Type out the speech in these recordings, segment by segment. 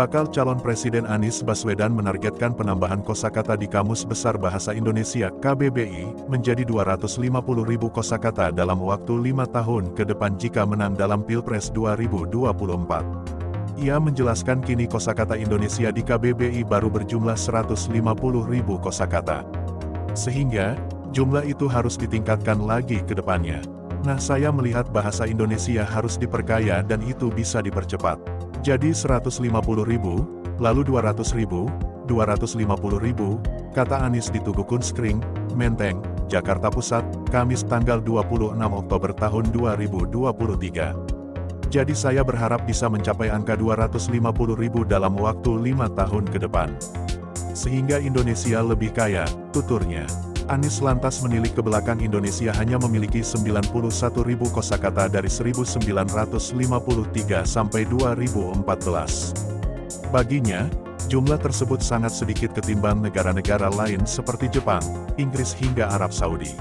Bakal calon Presiden Anies Baswedan menargetkan penambahan kosakata di Kamus Besar Bahasa Indonesia (KBBI) menjadi 250.000 kosakata dalam waktu 5 tahun ke depan jika menang dalam Pilpres 2024. Ia menjelaskan kini kosakata Indonesia di KBBI baru berjumlah 150.000 kosakata. Sehingga, jumlah itu harus ditingkatkan lagi ke depannya. Nah, saya melihat bahasa Indonesia harus diperkaya dan itu bisa dipercepat. Jadi 150.000, lalu 200.000, 250.000, kata Anies di Tugu Kunskring, Menteng, Jakarta Pusat, Kamis tanggal 26 Oktober tahun 2023. Jadi saya berharap bisa mencapai angka 250.000 dalam waktu 5 tahun ke depan. Sehingga Indonesia lebih kaya, tuturnya. Anies lantas menilik ke belakang Indonesia hanya memiliki 91.000 kosakata dari 1953 sampai 2014. Baginya, jumlah tersebut sangat sedikit ketimbang negara-negara lain seperti Jepang, Inggris hingga Arab Saudi.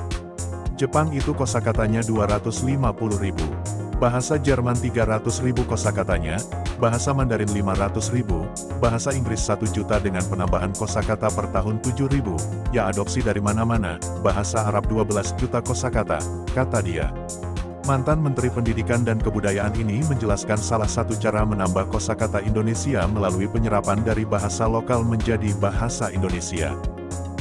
Jepang itu kosakatanya 250.000. Bahasa Jerman 300.000 kosakatanya, bahasa Mandarin 500.000, bahasa Inggris 1 juta dengan penambahan kosakata per tahun 7.000, ya adopsi dari mana-mana, bahasa Arab 12 juta kosakata, kata dia. Mantan Menteri Pendidikan dan Kebudayaan ini menjelaskan salah satu cara menambah kosakata Indonesia melalui penyerapan dari bahasa lokal menjadi bahasa Indonesia.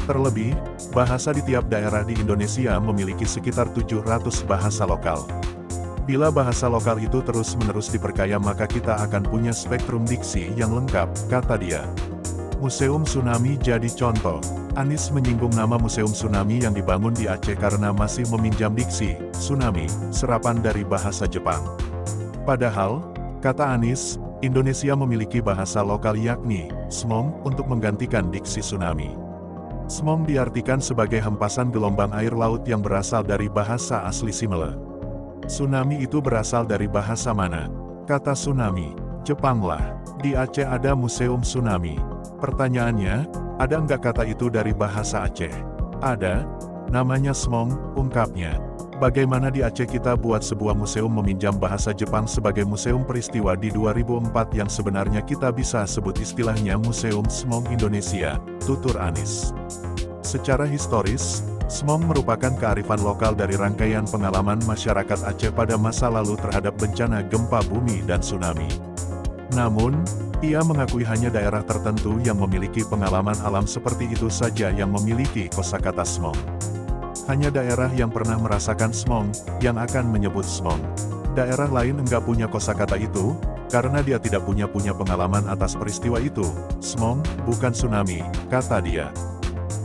Terlebih, bahasa di tiap daerah di Indonesia memiliki sekitar 700 bahasa lokal. Bila bahasa lokal itu terus-menerus diperkaya maka kita akan punya spektrum diksi yang lengkap, kata dia. Museum Tsunami jadi contoh. Anies menyinggung nama Museum Tsunami yang dibangun di Aceh karena masih meminjam diksi, tsunami, serapan dari bahasa Jepang. Padahal, kata Anies, Indonesia memiliki bahasa lokal yakni, smong, untuk menggantikan diksi tsunami. Smong diartikan sebagai hempasan gelombang air laut yang berasal dari bahasa asli Simele. Tsunami itu berasal dari bahasa mana? Kata tsunami, Jepang lah. Di Aceh ada Museum Tsunami. Pertanyaannya, ada enggak kata itu dari bahasa Aceh? Ada. Namanya smong, ungkapnya. Bagaimana di Aceh kita buat sebuah museum meminjam bahasa Jepang sebagai museum peristiwa di 2004 yang sebenarnya kita bisa sebut istilahnya Museum Smong Indonesia, tutur Anies. Secara historis, smong merupakan kearifan lokal dari rangkaian pengalaman masyarakat Aceh pada masa lalu terhadap bencana gempa bumi dan tsunami. Namun, ia mengakui hanya daerah tertentu yang memiliki pengalaman alam seperti itu saja yang memiliki kosakata smong. Hanya daerah yang pernah merasakan smong, yang akan menyebut smong. Daerah lain enggak punya kosakata itu, karena dia tidak punya pengalaman atas peristiwa itu. Smong, bukan tsunami, kata dia.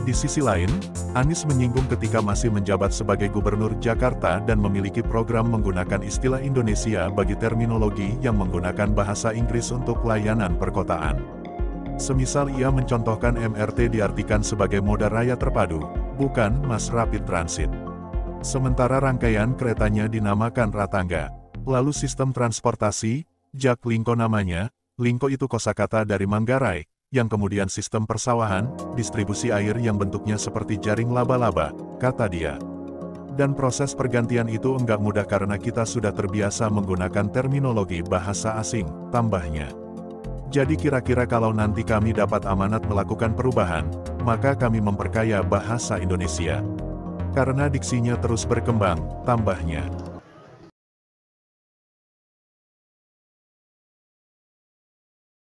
Di sisi lain, Anies menyinggung ketika masih menjabat sebagai Gubernur Jakarta dan memiliki program menggunakan istilah Indonesia bagi terminologi yang menggunakan bahasa Inggris untuk layanan perkotaan. Semisal ia mencontohkan MRT diartikan sebagai moda raya terpadu, bukan mass rapid transit. Sementara rangkaian keretanya dinamakan Ratangga. Lalu sistem transportasi, Jak Lingko namanya, Lingko itu kosakata dari Manggarai, yang kemudian sistem persawahan, distribusi air yang bentuknya seperti jaring laba-laba, kata dia. Dan proses pergantian itu enggak mudah karena kita sudah terbiasa menggunakan terminologi bahasa asing, tambahnya. Jadi kira-kira kalau nanti kami dapat amanat melakukan perubahan, maka kami memperkaya bahasa Indonesia. Karena diksinya terus berkembang, tambahnya.